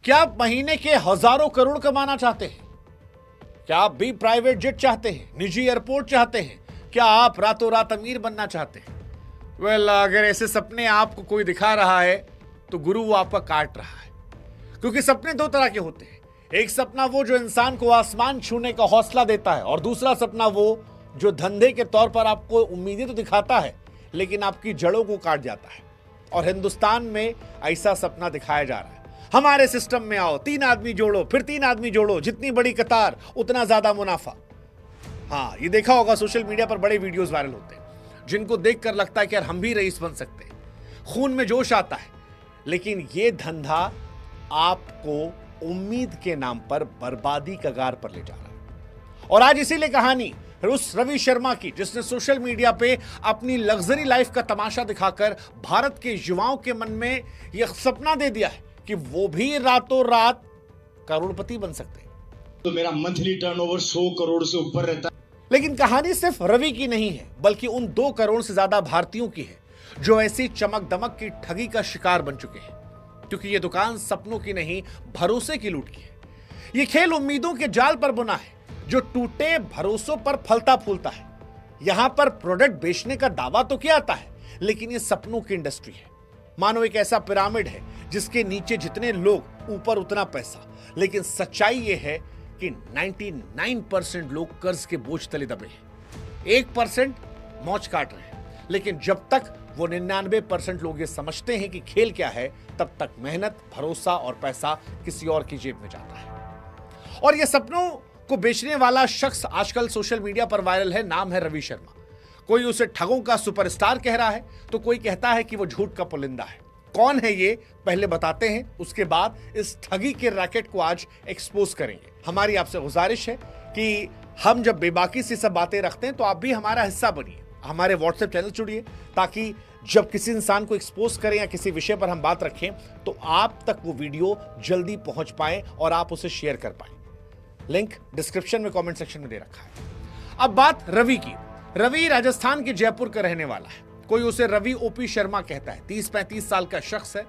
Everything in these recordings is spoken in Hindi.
क्या आप महीने के हजारों करोड़ कमाना चाहते हैं? क्या आप भी प्राइवेट जेट चाहते हैं, निजी एयरपोर्ट चाहते हैं? क्या आप रातों रात अमीर बनना चाहते हैं? अगर ऐसे सपने आपको कोई दिखा रहा है तो गुरु वो आपका काट रहा है। क्योंकि सपने दो तरह के होते हैं। एक सपना वो जो इंसान को आसमान छूने का हौसला देता है, और दूसरा सपना वो जो धंधे के तौर पर आपको उम्मीदें तो दिखाता है लेकिन आपकी जड़ों को काट जाता है। और हिंदुस्तान में ऐसा सपना दिखाया जा रहा है। हमारे सिस्टम में आओ, 3 आदमी जोड़ो, फिर 3 आदमी जोड़ो, जितनी बड़ी कतार उतना ज्यादा मुनाफा। हाँ, ये देखा होगा, सोशल मीडिया पर बड़े वीडियोस वायरल होते हैं जिनको देखकर लगता है कि यार हम भी रईस बन सकते हैं। खून में जोश आता है। लेकिन ये धंधा आपको उम्मीद के नाम पर बर्बादी कगार पर ले जा रहा है। और आज इसीलिए कहानी उस रवि शर्मा की, जिसने सोशल मीडिया पे अपनी लग्जरी लाइफ का तमाशा दिखाकर भारत के युवाओं के मन में यह सपना दे दिया है कि वो भी रातों रात करोड़पति बन सकते हैं। तो मेरा मंथली टर्नओवर 100 करोड़ से ऊपर रहता है। लेकिन कहानी सिर्फ रवि की नहीं है, बल्कि उन 2 करोड़ से ज्यादा भारतीयों की है जो ऐसी चमक दमक की ठगी का शिकार बन चुके हैं। क्योंकि ये दुकान सपनों की नहीं, भरोसे की लूट की है। ये खेल उम्मीदों के जाल पर बुना है जो टूटे भरोसों पर फलता फूलता है। यहां पर प्रोडक्ट बेचने का दावा तो किया जाता है, लेकिन ये सपनों की इंडस्ट्री है। मानो एक ऐसा पिरामिड है जिसके नीचे जितने लोग, ऊपर उतना पैसा। लेकिन सच्चाई ये है कि 99% लोग कर्ज के बोझ तले दबे हैं। 1% मौज काट रहे हैं। लेकिन जब तक वो 99% लोग ये समझते हैं कि खेल क्या है, तब तक मेहनत, भरोसा और पैसा किसी और की जेब में जाता है। और ये सपनों को बेचने वाला शख्स आजकल सोशल मीडिया पर वायरल है। नाम है रवि शर्मा। कोई उसे ठगों का सुपरस्टार कह रहा है तो कोई कहता है कि वो झूठ का पुलिंदा है। कौन है ये, पहले बताते हैं, उसके बाद इस ठगी के रैकेट को आज एक्सपोज करेंगे। हमारी आपसे गुजारिश है कि हम जब बेबाकी से सब बातें रखते हैं तो आप भी हमारा हिस्सा बनिए। हमारे व्हाट्सएप चैनल जुड़िए ताकि जब किसी इंसान को एक्सपोज करें या किसी विषय पर हम बात रखें तो आप तक वो वीडियो जल्दी पहुंच पाए और आप उसे शेयर कर पाए। लिंक डिस्क्रिप्शन में, कमेंट सेक्शन में दे रखा है। अब बात रवि की। रवि राजस्थान के जयपुर का रहने वाला है। कोई उसे रवि ओपी शर्मा कहता है। 30-35 साल का शख्स है।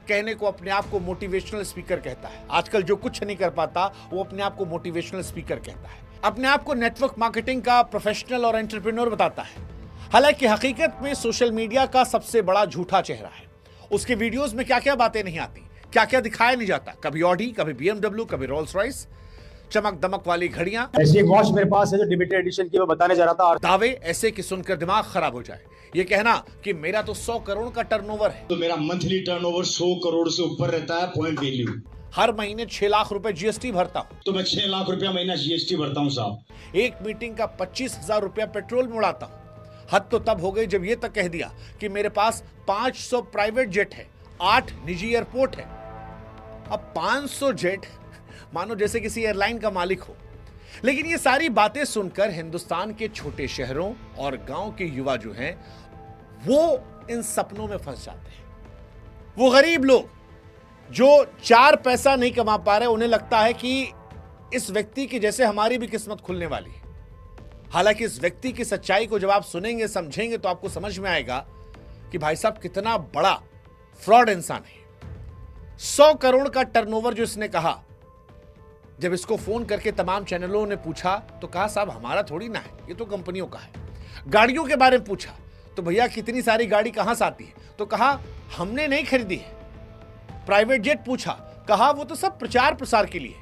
कहने को अपने आप को मोटिवेशनल स्पीकर कहता है। आजकल जो कुछ नहीं कर पाता वो अपने आप को मोटिवेशनल स्पीकर कहता है। अपने आप को नेटवर्क मार्केटिंग का प्रोफेशनल और एंटरप्रेन्योर बताता है। हालांकि हकीकत में सोशल मीडिया का सबसे बड़ा झूठा चेहरा है। उसके वीडियोस में क्या क्या बातें नहीं आती, क्या क्या दिखाया नहीं जाता। कभी ऑडी, कभी BMW, कभी रोल्स रॉयस, चमक दमक वाली घड़ियां। ऐसी एक वॉच मेरे पास है जो लिमिटेड एडिशन की, मैं बताने जा रहा था। दावे ऐसे कि सुनकर दिमाग खराब हो जाए। ये कहना कि मेरा तो 100 करोड़ का टर्नओवर है। तो मेरा मंथली टर्नओवर 100 करोड़ से ऊपर रहता है पॉइंट वैल्यू। हर महीने 6 लाख रुपए GST भरता हूँ। तो मैं 6 लाख रुपया महीना GST भरता हूँ साहब। एक मीटिंग का 25,000 रुपया पेट्रोल में उड़ाता हूँ। हद तो तब हो गई जब ये तक कह दिया कि मेरे पास 500 प्राइवेट जेट है, 8 निजी एयरपोर्ट है। अब 500 जेट, मानो जैसे किसी एयरलाइन का मालिक हो। लेकिन ये सारी बातें सुनकर हिंदुस्तान के छोटे शहरों और गांव के युवा जो हैं वो इन सपनों में फंस जाते हैं। वो गरीब लोग जो 4 पैसा नहीं कमा पा रहे, उन्हें लगता है कि इस व्यक्ति की जैसे हमारी भी किस्मत खुलने वाली है। हालांकि इस व्यक्ति की सच्चाई को जब आप सुनेंगे, समझेंगे तो आपको समझ में आएगा कि भाई साहब कितना बड़ा फ्रॉड इंसान है। 100 करोड़ का टर्नओवर जो इसने कहा, जब इसको फोन करके तमाम चैनलों ने पूछा तो कहा साहब हमारा थोड़ी ना है, ये तो कंपनियों का है। गाड़ियों के बारे में पूछा तो भैया कितनी सारी गाड़ी कहां से आती है, तो कहा हमने नहीं खरीदी है। प्राइवेट जेट पूछा, कहा वो तो सब प्रचार प्रसार के लिए,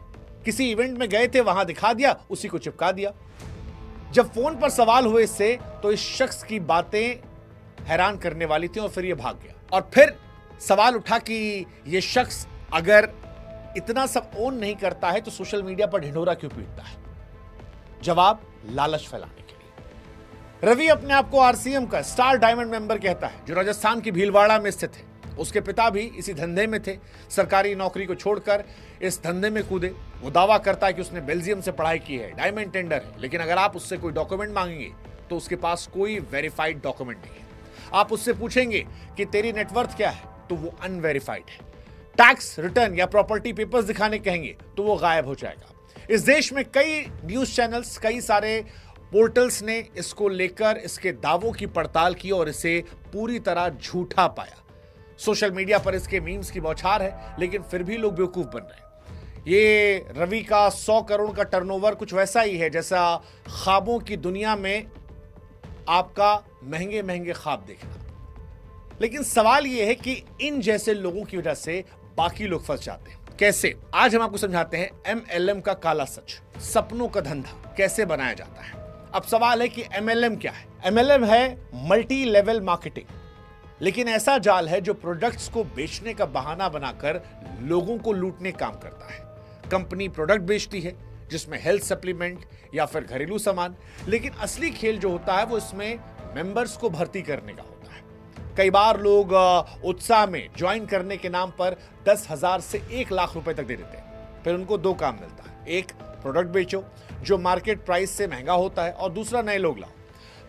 किसी इवेंट में गए थे वहां दिखा दिया, उसी को चिपका दिया। जब फोन पर सवाल हुए इससे तो इस शख्स की बातें हैरान करने वाली थी और फिर ये भाग गया। और फिर सवाल उठा कि ये शख्स अगर इतना सब ओन नहीं करता है तो सोशल मीडिया पर ढिंढोरा क्यों पीटता है। जवाब, लालच फैलाने के लिए। रवि अपने आप को RCM का स्टार डायमंड मेंबर कहता है, जो राजस्थान की भीलवाड़ा में स्थित है। उसके पिता भी इसी धंधे में थे। सरकारी नौकरी को छोड़कर इस धंधे में कूदे। वो दावा करता है कि उसने बेल्जियम से पढ़ाई की है, डायमंड टेंडर है। लेकिन अगर आप उससे कोई डॉक्यूमेंट मांगेंगे तो उसके पास कोई वेरीफाइड डॉक्यूमेंट नहीं है। आप उससे पूछेंगे कि तेरी नेटवर्थ क्या है तो वो अनवेरीफाइड है। टैक्स रिटर्न या प्रॉपर्टी पेपर्स दिखाने कहेंगे तो वो गायब हो जाएगा। इस देश में कई न्यूज चैनल्स, कई सारे पोर्टल्स ने इसको लेकर इसके दावों की पड़ताल की और इसे पूरी तरह झूठा पाया। सोशल मीडिया पर इसके मीम्स की बौछार है, लेकिन फिर भी लोग बेवकूफ बन रहे हैं। ये रवि का 100 करोड़ का टर्नओवर कुछ वैसा ही है जैसा ख्वाबों की दुनिया में आपका महंगे महंगे ख्वाब देखना। लेकिन सवाल यह है कि इन जैसे लोगों की वजह से बाकी लोग फंस जाते हैं। कैसे? आज हम आपको समझाते हैं MLM का काला सच, सपनों का धंधा कैसे बनाया जाता है। अब सवाल है कि MLM क्या है? MLM है मल्टी लेवल मार्केटिंग, लेकिन ऐसा जाल है जो प्रोडक्ट्स को बेचने का बहाना बनाकर लोगों को लूटने काम करता है। कंपनी प्रोडक्ट बेचती है जिसमें हेल्थ सप्लीमेंट या फिर घरेलू सामान, लेकिन असली खेल जो होता है वो इसमें मेंबर्स को भर्ती करने का होता है। कई बार लोग उत्साह में ज्वाइन करने के नाम पर 10,000 से 1 लाख रुपए तक दे देते हैं। फिर उनको 2 काम मिलता है, एक प्रोडक्ट बेचो जो मार्केट प्राइस से महंगा होता है, और दूसरा नए लोग लाओ।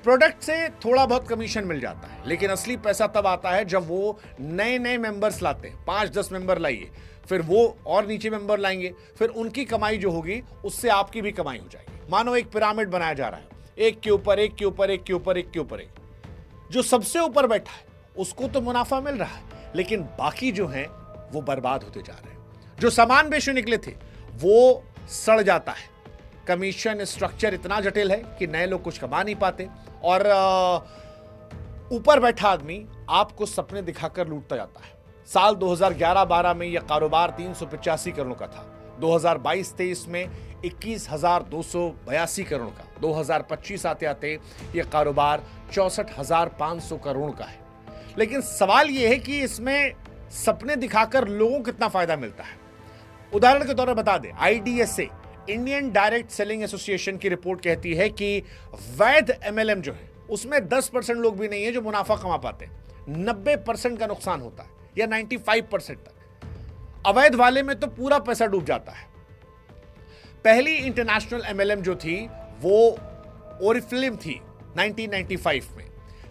प्रोडक्ट से थोड़ा बहुत कमीशन मिल जाता है, लेकिन असली पैसा तब आता है जब वो नए नए मेंबर्स लाते हैं। 5-10 मेंबर लाइए, फिर वो और नीचे मेंबर लाएंगे, फिर उनकी कमाई जो होगी उससे आपकी भी कमाई हो जाएगी। मानो एक पिरामिड बनाया जा रहा है, एक के ऊपर एक के ऊपर एक के ऊपर एक के ऊपर एक। जो सबसे ऊपर बैठा है उसको तो मुनाफा मिल रहा है, लेकिन बाकी जो हैं वो बर्बाद होते जा रहे हैं। जो सामान बेचने निकले थे वो सड़ जाता है। कमीशन स्ट्रक्चर इतना जटिल है कि नए लोग कुछ कमा नहीं पाते, और ऊपर बैठा आदमी आपको सपने दिखाकर लूटता जाता है। साल 2011-12 में यह कारोबार 385 करोड़ का था, 2022-23 में 21,282 करोड़ का, 2025 आते आते यह कारोबार 64,500 करोड़ का है। लेकिन सवाल यह है कि इसमें सपने दिखाकर लोगों को कितना फायदा मिलता है। उदाहरण के तौर पर बता दें, IDSA Indian direct selling association की रिपोर्ट कहती है कि वैध MLM जो है उसमें 10% लोग भी नहीं है जो मुनाफा कमा पाते, 90% का नुकसान होता है, या 95% तक। अवैध वाले में तो पूरा पैसा डूब जाता है। पहली इंटरनेशनल MLM जो थी वो ओरिफ्लेम थी 1995 में।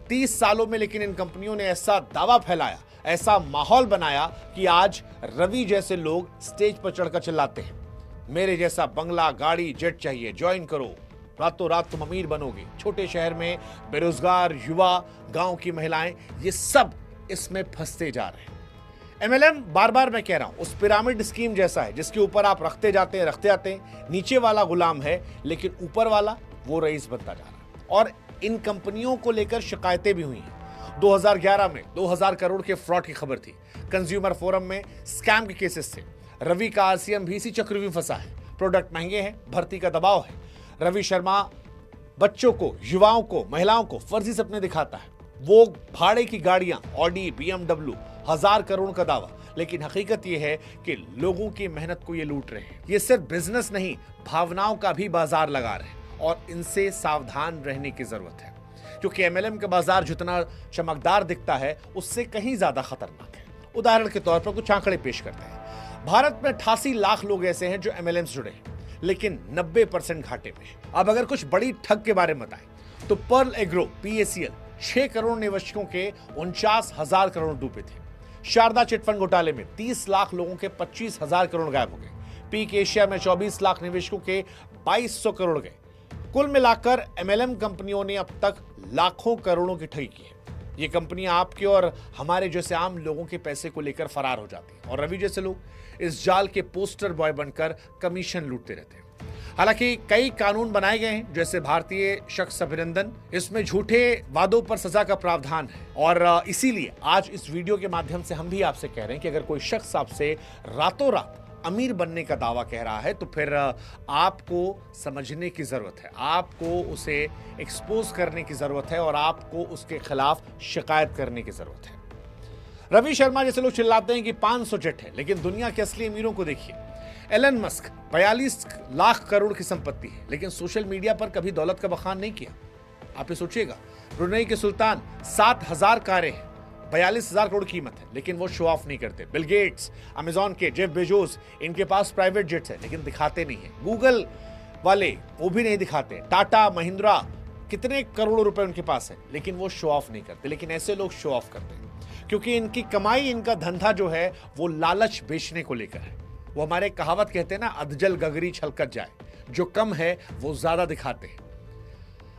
30 सालों में लेकिन इन कंपनियों ने ऐसा दावा फैलाया, ऐसा माहौल बनाया कि आज रवि जैसे लोग स्टेज पर चढ़कर चिल्लाते हैं, मेरे जैसा बंगला, गाड़ी, जेट चाहिए, ज्वाइन करो, रातों रात तुम अमीर बनोगे। छोटे शहर में बेरोजगार युवा, गांव की महिलाएं, ये सब इसमें फंसते जा रहे हैं। MLM, बार बार मैं कह रहा हूं, उस पिरामिड स्कीम जैसा है जिसके ऊपर आप रखते जाते हैं, नीचे वाला गुलाम है, लेकिन ऊपर वाला वो रईस बनता जा रहा है। और इन कंपनियों को लेकर शिकायतें भी हुई हैं। 2011 में 2000 करोड़ के फ्रॉड की खबर थी। कंज्यूमर फोरम में स्कैम के केसेस थे। रवि का RCM भी इसी चक्र में फंसा है। प्रोडक्ट महंगे हैं, भर्ती का दबाव है। रवि शर्मा बच्चों को, युवाओं को, महिलाओं को फर्जी सपने दिखाता है। वो भाड़े की गाड़ियां, ऑडी, BMW, 1000 करोड़ का दावा, लेकिन हकीकत यह है कि लोगों की मेहनत को ये लूट रहे हैं। ये सिर्फ बिजनेस नहीं, भावनाओं का भी बाजार लगा रहे हैं, और इनसे सावधान रहने की जरूरत है, क्योंकि MLM का बाजार जितना चमकदार दिखता है उससे कहीं ज्यादा खतरनाक है। उदाहरण के तौर पर कुछ आंकड़े पेश करते हैं। भारत में 88 लाख लोग ऐसे हैं जो MLM से जुड़े हैं, लेकिन 90% घाटे में। अब अगर कुछ बड़ी ठग के बारे में बताएं तो पर्ल एग्रो PACL 6 करोड़ निवेशकों के 49,000 करोड़ डूबे थे। शारदा चिटफंड घोटाले में 30 लाख लोगों के 25,000 करोड़ गायब हो गए। पीक एशिया में 24 लाख निवेशकों के 2200 करोड़ गए। कुल मिलाकर MLM कंपनियों ने अब तक लाखों करोड़ों की ठगी की है। ये कंपनियां आपके और हमारे जैसे आम लोगों के पैसे को लेकर फरार हो जाती हैं, और रवि जैसे लोग इस जाल के पोस्टर बॉय बनकर कमीशन लूटते रहते हैं। हालांकि कई कानून बनाए गए हैं, जैसे भारतीय शख्स अभिनंदन, इसमें झूठे वादों पर सजा का प्रावधान है। और इसीलिए आज इस वीडियो के माध्यम से हम भी आपसे कह रहे हैं कि अगर कोई शख्स आपसे रातों रात अमीर बनने का दावा कह रहा है तो फिर आपको समझने की जरूरत है, आपको उसे एक्सपोज करने की जरूरत है, और आपको उसके खिलाफ शिकायत करने की जरूरत है। रवि शर्मा जैसे लोग चिल्लाते हैं कि 500 जेट है, लेकिन दुनिया के असली अमीरों को देखिए। एलन मस्क 42 लाख करोड़ की संपत्ति है, लेकिन सोशल मीडिया पर कभी दौलत का बखान नहीं किया। आप ये सोचिएगा, ब्रुनेई के सुल्तान 7,000 कारें हैं, 42,000 करोड़ कीमत है, लेकिन वो शो ऑफ नहीं करते। बिल गेट्स, अमेजॉन के जेफ बेजोस, इनके पास प्राइवेट जेट्स है, लेकिन दिखाते नहीं है। गूगल वाले वो भी नहीं दिखाते। टाटा, महिंद्रा, कितने करोड़ों रुपए उनके पास है, लेकिन वो शो ऑफ नहीं करते। लेकिन ऐसे लोग शो ऑफ करते हैं क्योंकि इनकी कमाई, इनका धंधा जो है वो लालच बेचने को लेकर है। वो हमारे कहावत कहते हैं ना, अधजल गगरी छलकत जाए, जो कम है वो ज्यादा दिखाते हैं।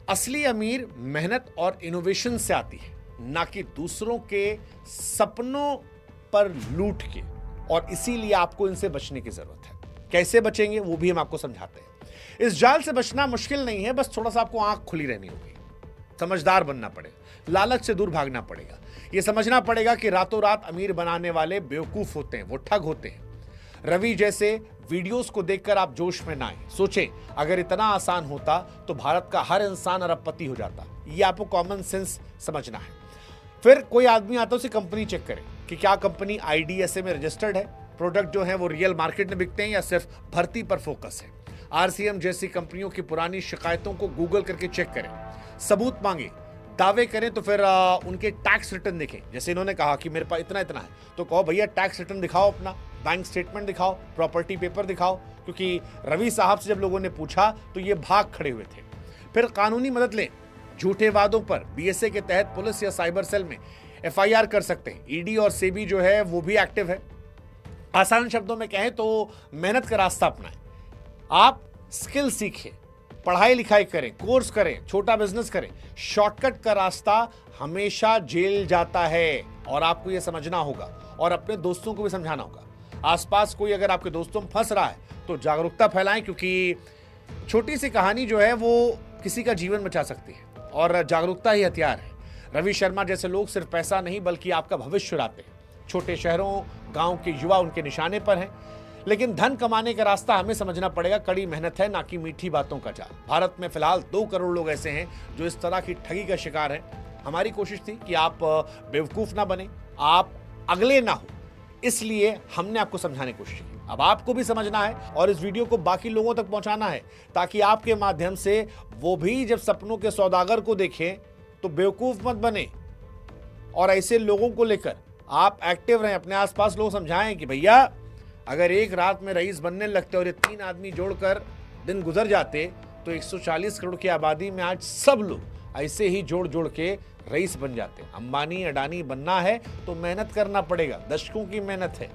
असली अमीर मेहनत और इनोवेशन से आती है, ना कि दूसरों के सपनों पर लूट के, और इसीलिए आपको इनसे बचने की जरूरत है। कैसे बचेंगे वो भी हम आपको समझाते हैं। इस जाल से बचना मुश्किल नहीं है, बस थोड़ा सा आपको आंख खुली रहनी होगी, समझदार बनना पड़ेगा, लालच से दूर भागना पड़ेगा, ये समझना पड़ेगा कि रातों रात अमीर बनाने वाले बेवकूफ होते हैं, वो ठग होते हैं। रवि जैसे वीडियोस को देखकर आप जोश में ना आए। सोचें, अगर इतना आसान होता तो भारत का हर इंसान अरबपति हो जाता। ये आपको कॉमन सेंस समझना है। फिर कोई आदमी आता है, उसे कंपनी चेक करे कि क्या कंपनी IDSA में रजिस्टर्ड है, प्रोडक्ट जो है वो रियल मार्केट में बिकते हैं या सिर्फ भर्ती पर फोकस है। RCM जैसी कंपनियों की पुरानी शिकायतों को गूगल करके चेक करें, सबूत मांगे, दावे करें तो फिर उनके टैक्स रिटर्न देखें। जैसे इन्होंने कहा कि मेरे पास इतना इतना है, तो कहो भैया टैक्स रिटर्न दिखाओ, अपना बैंक स्टेटमेंट दिखाओ, प्रॉपर्टी पेपर दिखाओ। क्योंकि रवि साहब से जब लोगों ने पूछा तो ये भाग खड़े हुए थे। फिर कानूनी मदद लें, झूठे वादों पर BSA के तहत पुलिस या साइबर सेल में FIR कर सकते हैं। ED और SEBI जो है वो भी एक्टिव है। आसान शब्दों में कहें तो मेहनत का रास्ता अपनाएं। आप स्किल सीखें, पढ़ाई लिखाई करें, कोर्स करें, छोटा बिजनेस करें। शॉर्टकट का रास्ता हमेशा जेल जाता है और आपको यह समझना होगा और अपने दोस्तों को भी समझाना होगा। आसपास कोई अगर आपके दोस्तों में फंस रहा है तो जागरूकता फैलाएं, क्योंकि छोटी सी कहानी जो है वो किसी का जीवन बचा सकती है और जागरूकता ही हथियार है। रवि शर्मा जैसे लोग सिर्फ पैसा नहीं बल्कि आपका भविष्य चुराते हैं। छोटे शहरों, गांव के युवा उनके निशाने पर हैं। लेकिन धन कमाने का रास्ता हमें समझना पड़ेगा, कड़ी मेहनत है, ना कि मीठी बातों का जाल। भारत में फिलहाल 2 करोड़ लोग ऐसे हैं जो इस तरह की ठगी का शिकार हैं। हमारी कोशिश थी कि आप बेवकूफ ना बने, आप अगले ना हो, इसलिए हमने आपको समझाने की कोशिश की। अब आपको भी समझना है और इस वीडियो को बाकी लोगों तक पहुंचाना है, ताकि आपके माध्यम से वो भी जब सपनों के सौदागर को देखें तो बेवकूफ मत बने। और ऐसे लोगों को लेकर आप एक्टिव रहें, अपने आसपास लोग समझाएं कि भैया अगर एक रात में रईस बनने लगते और ये 3 आदमी जोड़कर दिन गुजर जाते तो 140 करोड़ की आबादी में आज सब लोग ऐसे ही जोड़ जोड़ के रईस बन जाते। अंबानी अडानी बनना है तो मेहनत करना पड़ेगा, दशकों की मेहनत है।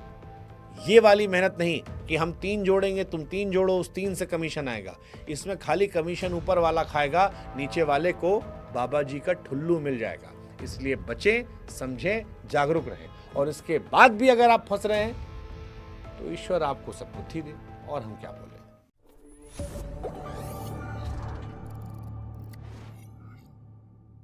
ये वाली मेहनत नहीं कि हम 3 जोड़ेंगे, तुम 3 जोड़ो, उस 3 से कमीशन आएगा। इसमें खाली कमीशन ऊपर वाला खाएगा, नीचे वाले को बाबा जी का ठुल्लू मिल जाएगा। इसलिए बचें, समझें, जागरूक रहें। और इसके बाद भी अगर आप फंस रहे हैं तो ईश्वर आपको सब बुद्धि दे, और हम क्या बोले।